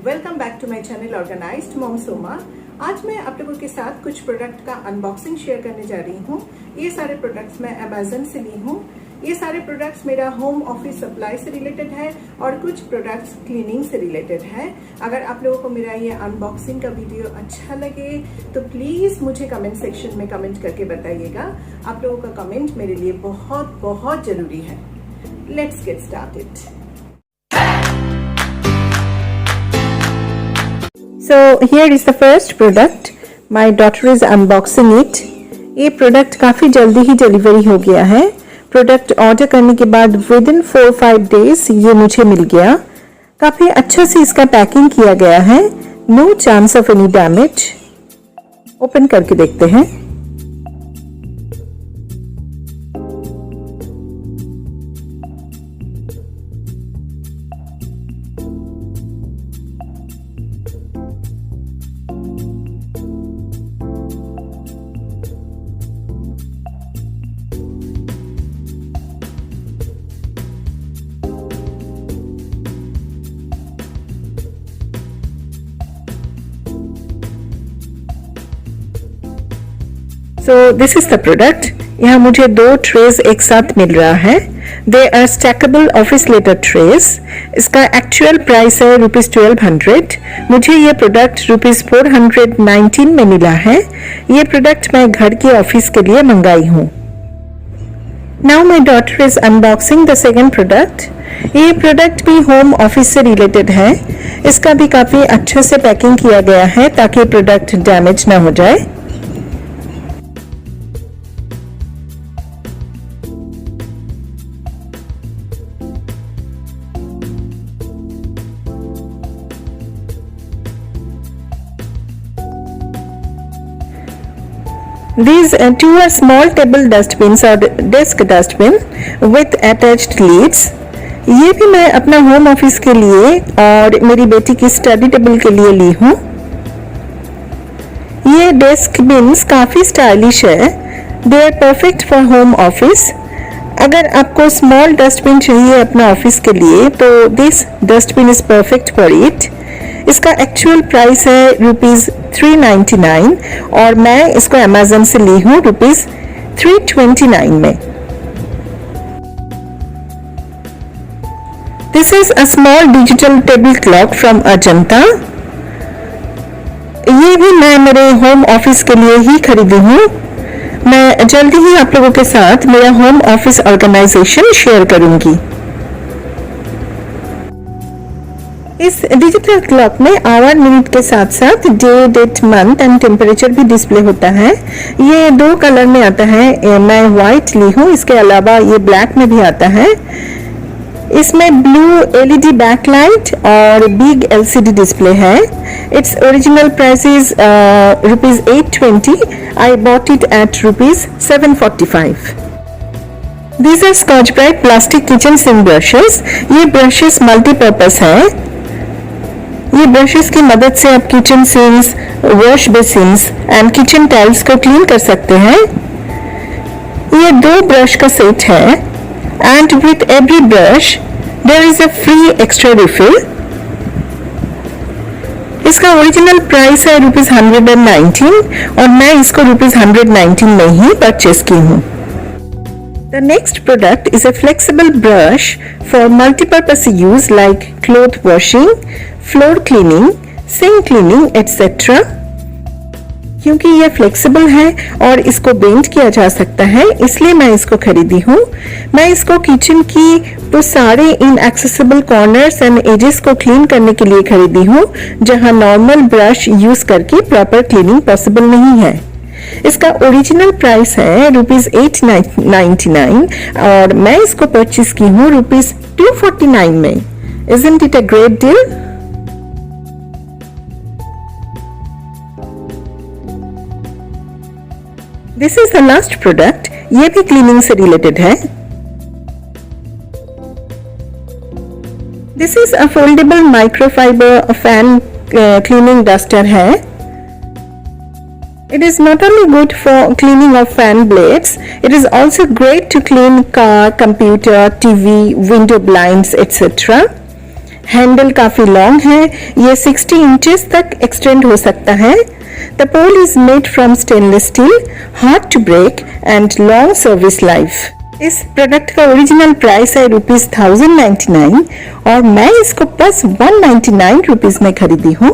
Welcome back to my channel organised mom Soma. आज मैं आप लोगों के साथ कुछ प्रोडक्ट का अनबॉक्सिंग शेयर करने जा रही हूँ। ये सारे प्रोडक्ट्स मैं अमेजन से ली हूँ। ये सारे प्रोडक्ट्स मेरा होम ऑफिस सप्लाई से रिलेटेड है और कुछ प्रोडक्ट्स क्लीनिंग से रिलेटेड है। अगर आप लोगों को मेरा ये अनबॉक्सिंग का वीडियो अच्छा लगे तो प्लीज मुझे कमेंट सेक्शन में कमेंट करके बताइएगा। आप लोगों का कमेंट मेरे लिए बहुत बहुत जरूरी है। Let's get started. So here is the first product. My daughter is unboxing it. ये प्रोडक्ट काफ़ी जल्दी ही डिलीवरी हो गया है। प्रोडक्ट ऑर्डर करने के बाद विदिन 4-5 डेज ये मुझे मिल गया। काफ़ी अच्छा से इसका पैकिंग किया गया है। No chance of any damage. Open करके देखते हैं। So this is the product. यहाँ मुझे 2 ट्रेज एक साथ मिल रहा है। They are stackable office letter trays. इसका एक्चुअल प्राइस है ₹1200। मुझे ये प्रोडक्ट ₹419 में मिला है। ये प्रोडक्ट मैं घर के ऑफिस के लिए मंगाई हूँ। Now my daughter is unboxing the second product. ये प्रोडक्ट भी होम ऑफिस से रिलेटेड है। इसका भी काफ़ी अच्छे से पैकिंग किया गया है ताकि प्रोडक्ट डैमेज ना हो जाए। These two are small table dustbins or desk dustbin with attached lids. ये भी मैं अपना होम ऑफिस के लिए और मेरी बेटी की स्टडी टेबल के लिए ली हूँ। ये डेस्क बिन्स काफ़ी स्टाइलिश है। They are perfect for home office. अगर आपको स्मॉल डस्टबिन चाहिए अपना ऑफिस के लिए तो this dustbin is perfect for it. इसका एक्चुअल प्राइस है ₹399 और मैं इसको अमेजन से ली हूँ ₹329 में। This is a small digital table clock from Ajanta. ये भी मैं मेरे होम ऑफिस के लिए ही खरीदी हूँ। मैं जल्दी ही आप लोगों के साथ मेरा होम ऑफिस ऑर्गेनाइजेशन शेयर करूंगी। इस डिजिटल क्लॉक में आवर मिनट के साथ साथ day, date, month and temperature भी डिस्प्ले होता है। ये 2 कलर में आता है। मैं व्हाइट ली हूँ, इसके अलावा ये ब्लैक में भी आता है। इसमें ब्लू LED बैकलाइट और बिग LCD डिस्प्ले है। Its original price is ₹820। I bought it at ₹745। These are Scotch Brite plastic kitchen sink brushes. ये ब्रशेस मल्टीपर्पज हैं। ये ब्रशेस की मदद से आप kitchen sinks, wash basins and kitchen tiles को क्लीन कर सकते हैं। ये 2 ब्रश का सेट है and with every brush there is a free extra refill. इसका ओरिजिनल प्राइस है ₹119 और मैं इसको ₹119 में ही परचेस की हूँ। The next product is a flexible brush for multi-purpose use like cloth washing, floor cleaning, sink cleaning, etc. क्योंकि यह फ्लेक्सिबल है और इसको बेंड किया जा सकता है इसलिए मैं इसको खरीदी हूँ। मैं इसको किचन की वो सारे इनएक्सेसिबल कॉर्नर्स एंड एजेस को क्लीन करने के लिए खरीदी हूँ जहाँ नॉर्मल ब्रश यूज करके प्रॉपर क्लीनिंग पॉसिबल नहीं है। इसका ओरिजिनल प्राइस है ₹899 और मैं इसको परचेस की हूँ ₹249 में। Isn't it a great deal? This is the last product. ये भी क्लीनिंग से रिलेटेड है। This is a foldable microfiber fan cleaning duster है। It is not only good for cleaning of fan blades, it is also great to clean car, computer, TV, window blinds, etc. Handle काफी long है, ये 60 inches तक extend हो सकता है। The pole is made from stainless steel, hard to break and long service life. इस product का original price है ₹1099 और मैं इसको बस 199 रुपीज में खरीदी हूँ।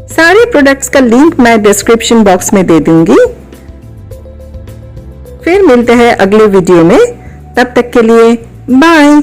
सारे प्रोडक्ट्स का लिंक मैं डिस्क्रिप्शन बॉक्स में दे दूंगी। फिर मिलते हैं अगले वीडियो में, तब तक के लिए बाय।